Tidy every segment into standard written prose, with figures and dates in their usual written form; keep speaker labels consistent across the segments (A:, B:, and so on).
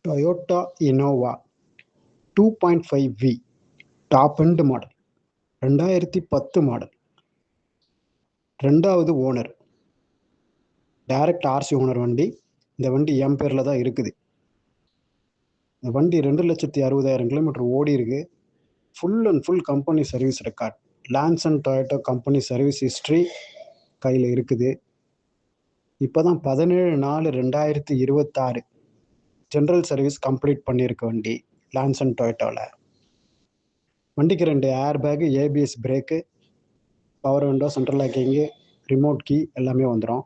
A: Toyota Innova 2.5V top end model, 2010 model, 2வது owner, direct RC owner வண்டி. இந்த வண்டி என் பேரில் தான் இருக்குது. இந்த வண்டி 2,60,000 கிலோமீட்டர் ஓடி இருக்கு. Full and full company service record, Lanson Toyota company service history கையில் இருக்குது. இப்போ தான் 17/4/2026 ஜென்ரல் சர்வீஸ் கம்ப்ளீட் பண்ணியிருக்க வண்டி லான்சன் டொயோட்டாவில். வண்டிக்கு 2 air bag, ABS brake, power window, central locking, remote key எல்லாமே வந்துடும்.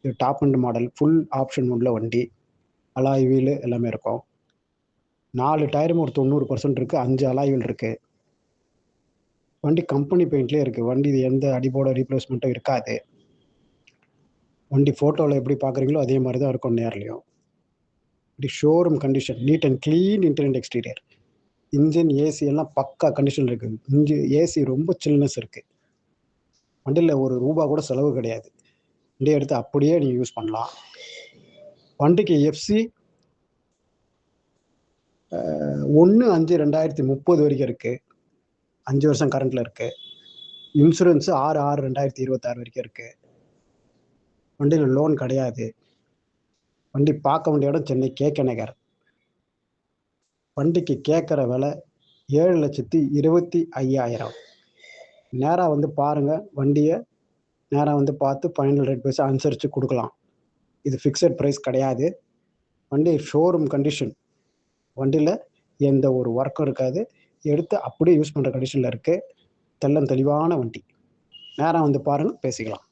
A: இது top end model, full option உள்ள வண்டி. அலாய் வீலு எல்லாமே இருக்கும். 4 டயரும் ஒரு 90% இருக்குது. 5 அலாய் வீல் இருக்குது. வண்டி கம்பெனி பெயிண்ட்லேயே இருக்குது. வண்டி எந்த அடிபோட ரீப்ளேஸ்மெண்ட்டும் இருக்காது. வண்டி ஃபோட்டோவில் எப்படி பார்க்குறீங்களோ அதே மாதிரி தான் இருக்கும் நேர்லையும். வண்டி showroom condition, neat and clean interior exterior. Engine, AC எல்லாம் பக்கா கண்டிஷன் இருக்குது. ஏசி ரொம்ப சில்னஸ் இருக்குது. வண்டியில் ஒரு ரூபா கூட செலவு கிடையாது. வண்டியை எடுத்து அப்படியே நீங்கள் யூஸ் பண்ணலாம். வண்டிக்கு எஃப்சி 1/5/2030 வரைக்கும் இருக்குது. 5 வருஷம் கரண்ட்டில் இருக்குது. இன்சூரன்ஸு 6/6/2026 வரைக்கும் இருக்குது. வண்டியில் லோன் கிடையாது. வண்டி பார்க்க வேண்டிய இடம் சென்னை கேகே நகர். வண்டிக்கு கேட்குற விலை 7,25,000. நேராக வந்து பாருங்கள். வண்டியை நேராக வந்து பார்த்து ஃபைனல் ரேட் பேசி அனுசரித்து கொடுக்கலாம். இது ஃபிக்ஸட் ப்ரைஸ் கிடையாது. வண்டி ஷோரூம் கண்டிஷன். வண்டியில் எந்த ஒரு ஒர்க்கும் இருக்காது. எடுத்து அப்படியே யூஸ் பண்ணுற கண்டிஷனில் இருக்குது. தெளிவான வண்டி. நேராக வந்து பாருங்கள், பேசிக்கலாம்.